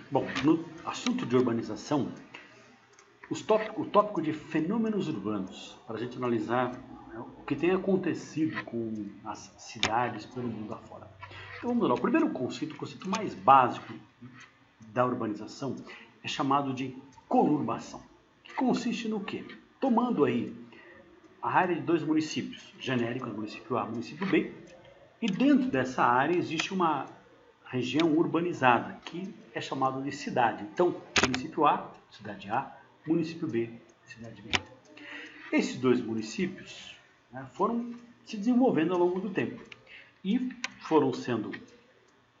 Bom, no assunto de urbanização, o tópico de fenômenos urbanos, para a gente analisar, né, o que tem acontecido com as cidades pelo mundo afora. Então vamos lá, o primeiro conceito, o conceito mais básico da urbanização é chamado de conurbação, que consiste no quê? Tomando aí a área de dois municípios, genérico, município A e município B, e dentro dessa área existe uma região urbanizada, que é chamada de cidade. Então, município A, cidade A, município B, cidade B. Esses dois municípios, né, foram se desenvolvendo ao longo do tempo e foram sendo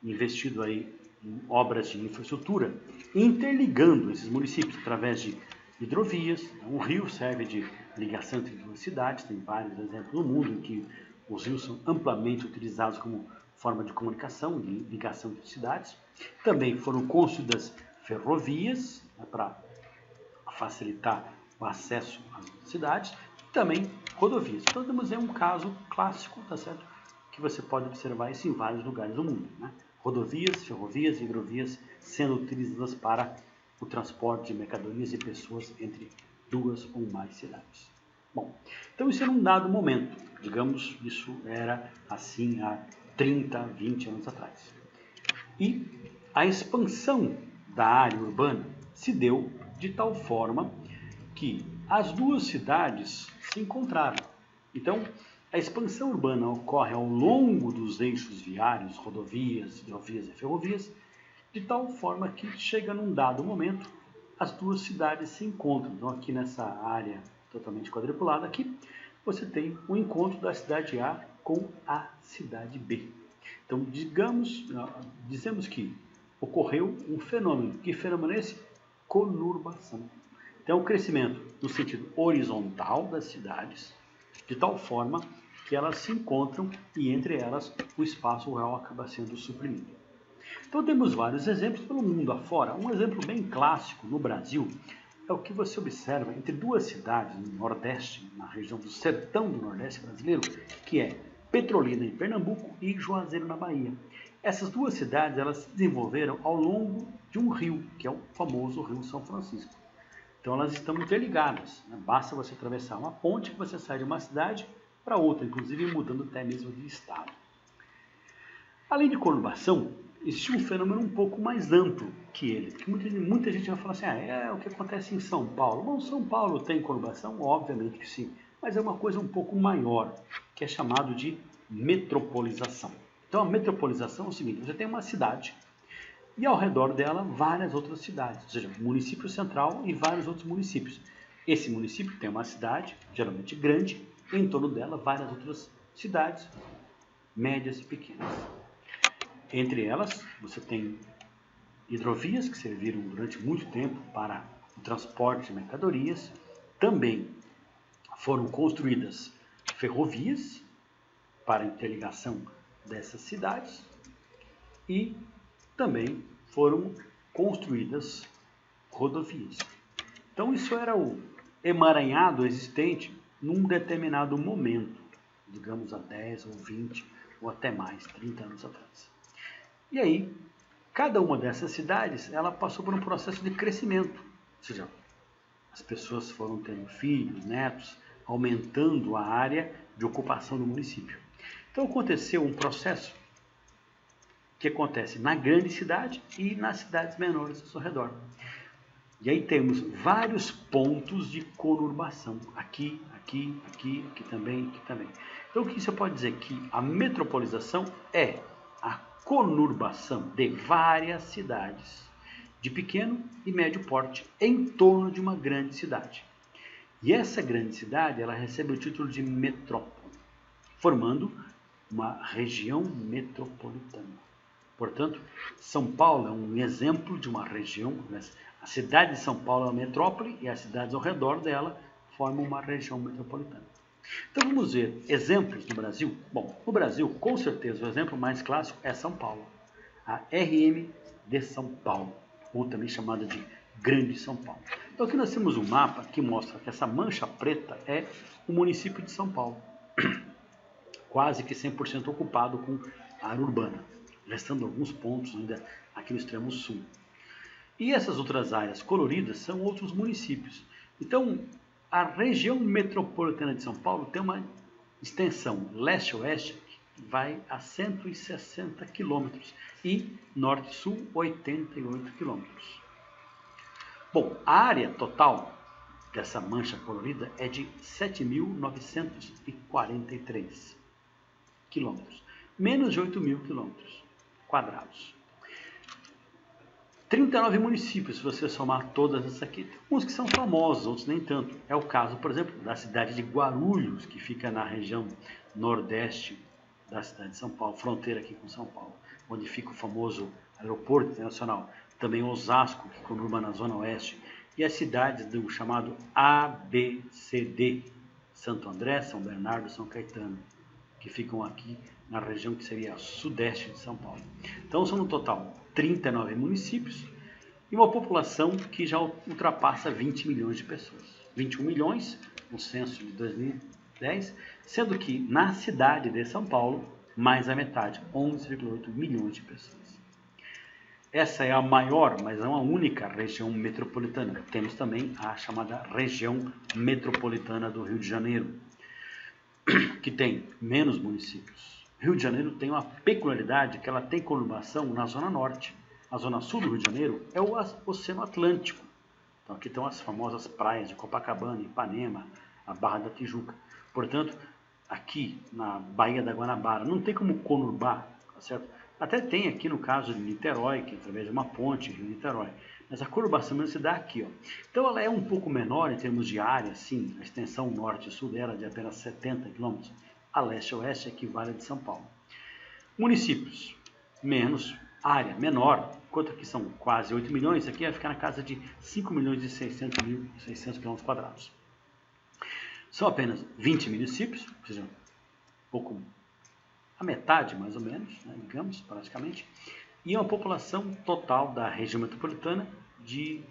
investidos aí em obras de infraestrutura, interligando esses municípios através de hidrovias. Um rio serve de ligação entre duas cidades, tem vários exemplos no mundo em que os rios são amplamente utilizados como forma de comunicação, de ligação entre cidades. Também foram construídas ferrovias, né, para facilitar o acesso às cidades, e também rodovias. Então, temos aí um caso clássico, tá certo? Que você pode observar isso em vários lugares do mundo, né? Rodovias, ferrovias e hidrovias sendo utilizadas para o transporte de mercadorias e pessoas entre duas ou mais cidades. Bom, então isso era um dado momento, digamos, isso era assim há 30, 20 anos atrás. E a expansão da área urbana se deu de tal forma que as duas cidades se encontraram. Então, a expansão urbana ocorre ao longo dos eixos viários, rodovias, hidrovias e ferrovias, de tal forma que chega num dado momento, as duas cidades se encontram. Então, aqui nessa área totalmente quadriculada, aqui você tem o encontro da cidade A com a cidade B. Então, dizemos que ocorreu um fenômeno. Que fenômeno é esse? Conurbação. Então, o crescimento no sentido horizontal das cidades, de tal forma que elas se encontram e entre elas o espaço rural acaba sendo suprimido. Então temos vários exemplos pelo mundo afora. Um exemplo bem clássico no Brasil é o que você observa entre duas cidades no Nordeste, na região do sertão do Nordeste brasileiro, que é Petrolina em Pernambuco e Juazeiro na Bahia. Essas duas cidades elas se desenvolveram ao longo de um rio, que é o famoso Rio São Francisco. Então elas estão interligadas, né? Basta você atravessar uma ponte que você sai de uma cidade para outra, inclusive mudando até mesmo de estado. Além de conurbação, existe um fenômeno um pouco mais amplo que ele, que muita gente vai falar assim, é o que acontece em São Paulo. Bom, São Paulo tem conurbação? Obviamente que sim, mas é uma coisa um pouco maior, que é chamado de metropolização. Então a metropolização é o seguinte, você tem uma cidade e ao redor dela várias outras cidades, ou seja, município central e vários outros municípios. Esse município tem uma cidade, geralmente grande, e em torno dela várias outras cidades, médias e pequenas. Entre elas, você tem hidrovias que serviram durante muito tempo para o transporte de mercadorias. Também foram construídas ferrovias para a interligação dessas cidades e também foram construídas rodovias. Então isso era o emaranhado existente num determinado momento, digamos há 10 ou 20 ou até mais, 30 anos atrás. E aí, cada uma dessas cidades, ela passou por um processo de crescimento, ou seja, as pessoas foram tendo filhos, netos, aumentando a área de ocupação do município. Então aconteceu um processo que acontece na grande cidade e nas cidades menores ao seu redor. E aí temos vários pontos de conurbação, aqui também, aqui também. Então o que você pode dizer? Que a metropolização é a conurbação de várias cidades de pequeno e médio porte em torno de uma grande cidade. E essa grande cidade ela recebe o título de metrópole, formando uma região metropolitana. Portanto, São Paulo é um exemplo de uma região, a cidade de São Paulo é uma metrópole e as cidades ao redor dela formam uma região metropolitana. Então vamos ver exemplos no Brasil. Bom, no Brasil, com certeza, o exemplo mais clássico é São Paulo. A RM de São Paulo, ou também chamada de Grande São Paulo. Então aqui nós temos um mapa que mostra que essa mancha preta é o município de São Paulo, quase que 100% ocupado com a área urbana, restando alguns pontos ainda aqui no extremo sul. E essas outras áreas coloridas são outros municípios. Então, a região metropolitana de São Paulo tem uma extensão leste-oeste que vai a 160 quilômetros e norte-sul 88 quilômetros. Bom, a área total dessa mancha colorida é de 7.943 quilômetros, menos de 8.000 quilômetros quadrados. 39 municípios, se você somar todas essas aqui. Tem uns que são famosos, outros nem tanto. É o caso, por exemplo, da cidade de Guarulhos, que fica na região nordeste da cidade de São Paulo, fronteira aqui com São Paulo, onde fica o famoso aeroporto internacional. Também Osasco, que conurba na zona oeste. E as cidades do chamado ABCD, Santo André, São Bernardo e São Caetano, que ficam aqui na região que seria sudeste de São Paulo. Então são no total 39 municípios e uma população que já ultrapassa 20 milhões de pessoas. 21 milhões no censo de 2010, sendo que na cidade de São Paulo, mais a metade, 11,8 milhões de pessoas. Essa é a maior, mas não a única região metropolitana. Temos também a chamada região metropolitana do Rio de Janeiro, que tem menos municípios. Rio de Janeiro tem uma peculiaridade que ela tem conurbação na zona norte. A zona sul do Rio de Janeiro é o Oceano Atlântico. Então aqui estão as famosas praias de Copacabana, Ipanema, a Barra da Tijuca. Portanto, aqui na Baía da Guanabara não tem como conurbar, tá certo? Até tem aqui no caso de Niterói, que é através de uma ponte, Rio-Niterói. Mas a conurbação se dá aqui, ó. Então ela é um pouco menor em termos de área, sim. A extensão norte e sul dela é de apenas 70 km. A leste-oeste equivale a de São Paulo. Municípios, menos, área menor, enquanto aqui são quase 8 milhões, aqui vai ficar na casa de 5 milhões e 600 km quadrados. São apenas 20 municípios, ou seja, um pouco a metade mais ou menos, né, digamos, praticamente, e uma população total da região metropolitana de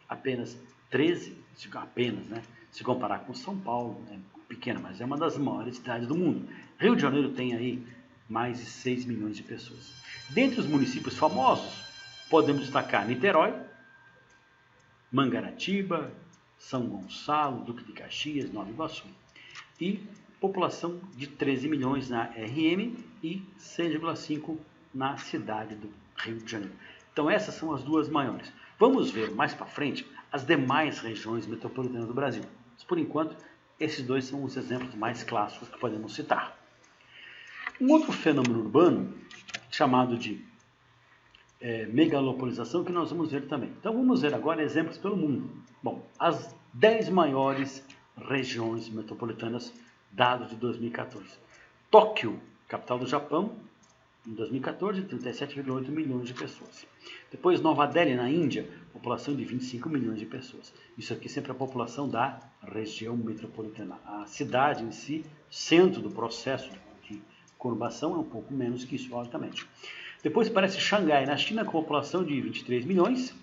apenas 13, apenas, né, se comparar com São Paulo, é pequena, mas é uma das maiores cidades do mundo. Rio de Janeiro tem aí mais de 6 milhões de pessoas. Dentre os municípios famosos, podemos destacar Niterói, Mangaratiba, São Gonçalo, Duque de Caxias, Nova Iguaçu. E população de 13 milhões na RM e 6,5 na cidade do Rio de Janeiro. Então essas são as duas maiores. Vamos ver mais para frente as demais regiões metropolitanas do Brasil. Mas, por enquanto, esses dois são os exemplos mais clássicos que podemos citar. Um outro fenômeno urbano, chamado de megalopolização, que nós vamos ver também. Então vamos ver agora exemplos pelo mundo. Bom, as 10 maiores regiões metropolitanas, dados de 2014. Tóquio, capital do Japão, em 2014, 37,8 milhões de pessoas. Depois Nova Delhi, na Índia, população de 25 milhões de pessoas. Isso aqui sempre é a população da região metropolitana. A cidade em si, centro do processo de conurbação, é um pouco menos que isso, logicamente. Depois aparece Xangai, na China, com população de 23 milhões.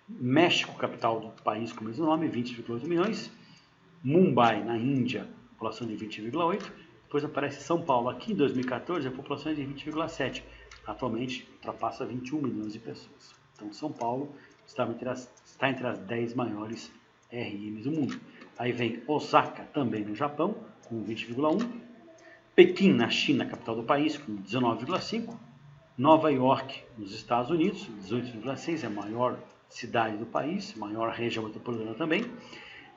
México, capital do país com o mesmo nome, 20,8 milhões. Mumbai, na Índia, população de 20,8. Depois aparece São Paulo, aqui em 2014, a população é de 20,7. Atualmente, ultrapassa 21 milhões de pessoas. Então, São Paulo está entre as 10 maiores RMs do mundo. Aí vem Osaka, também no Japão, com 20,1. Pequim, na China, capital do país, com 19,5. Nova York, nos Estados Unidos, 18,6, é a maior cidade do país, maior região metropolitana também.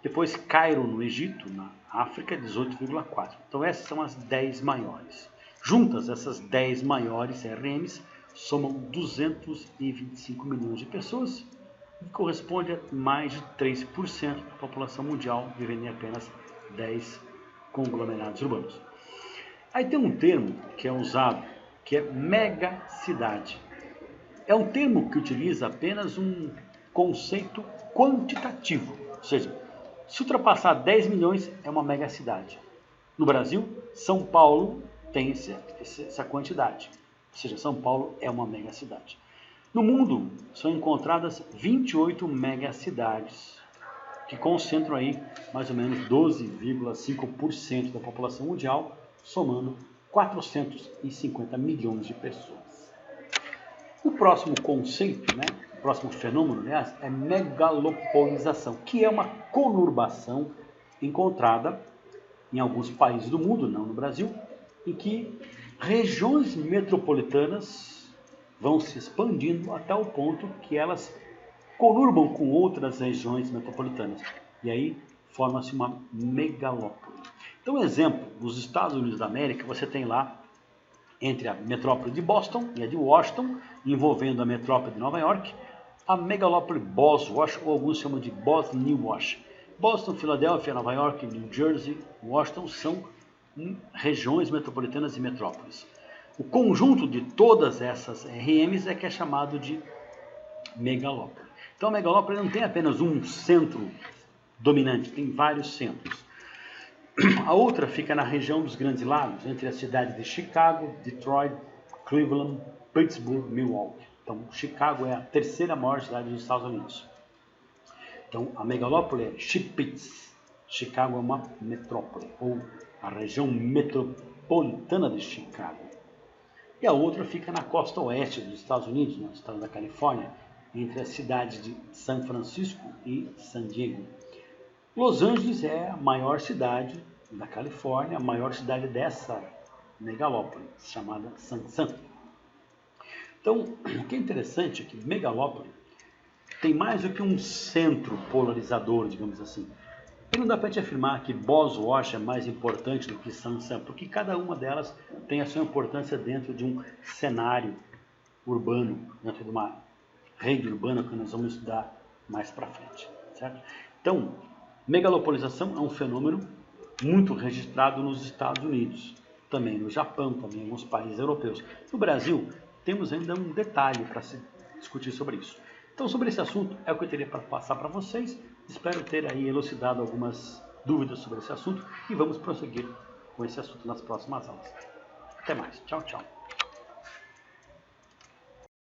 Depois Cairo, no Egito, na África, 18,4. Então essas são as 10 maiores. Juntas, essas 10 maiores RMs somam 225 milhões de pessoas, que corresponde a mais de 3% da população mundial, vivendo em apenas 10 conglomerados urbanos. Aí tem um termo que é usado, que é megacidade. É um termo que utiliza apenas um conceito quantitativo, ou seja, se ultrapassar 10 milhões é uma megacidade. No Brasil, São Paulo tem essa quantidade, ou seja, São Paulo é uma megacidade. No mundo, são encontradas 28 megacidades, que concentram aí mais ou menos 12,5% da população mundial, somando 450 milhões de pessoas. O próximo conceito, né, próximo fenômeno, aliás, é megalopolização, que é uma conurbação encontrada em alguns países do mundo, não no Brasil, em que regiões metropolitanas vão se expandindo até o ponto que elas conurbam com outras regiões metropolitanas. E aí forma-se uma megalópole. Então, exemplo, nos Estados Unidos da América, você tem lá, entre a metrópole de Boston e a de Washington, envolvendo a metrópole de Nova York, a megalópole Boswash, ou alguns chamam de Bosniwash. Boston, Filadélfia, Nova York, New Jersey, Washington são regiões metropolitanas e metrópoles. O conjunto de todas essas RMs é que é chamado de megalópole. Então a megalópole não tem apenas um centro dominante, tem vários centros. A outra fica na região dos Grandes Lagos, entre as cidades de Chicago, Detroit, Cleveland, Pittsburgh, Milwaukee. Então, Chicago é a terceira maior cidade dos Estados Unidos. Então, a megalópole é Chippewa. Chicago é uma metrópole, ou a região metropolitana de Chicago. E a outra fica na costa oeste dos Estados Unidos, no estado da Califórnia, entre as cidades de São Francisco e San Diego. Los Angeles é a maior cidade da Califórnia, a maior cidade dessa megalópole, chamada San San. Então, o que é interessante é que megalópole tem mais do que um centro polarizador, digamos assim. E não dá para a gente afirmar que Boswash é mais importante do que San San, porque cada uma delas tem a sua importância dentro de um cenário urbano, dentro de uma rede urbana que nós vamos estudar mais para frente, certo? Então, megalopolização é um fenômeno muito registrado nos Estados Unidos, também no Japão, também em alguns países europeus. No Brasil, temos ainda um detalhe para se discutir sobre isso. Então, sobre esse assunto, é o que eu teria para passar para vocês. Espero ter aí elucidado algumas dúvidas sobre esse assunto e vamos prosseguir com esse assunto nas próximas aulas. Até mais. Tchau, tchau.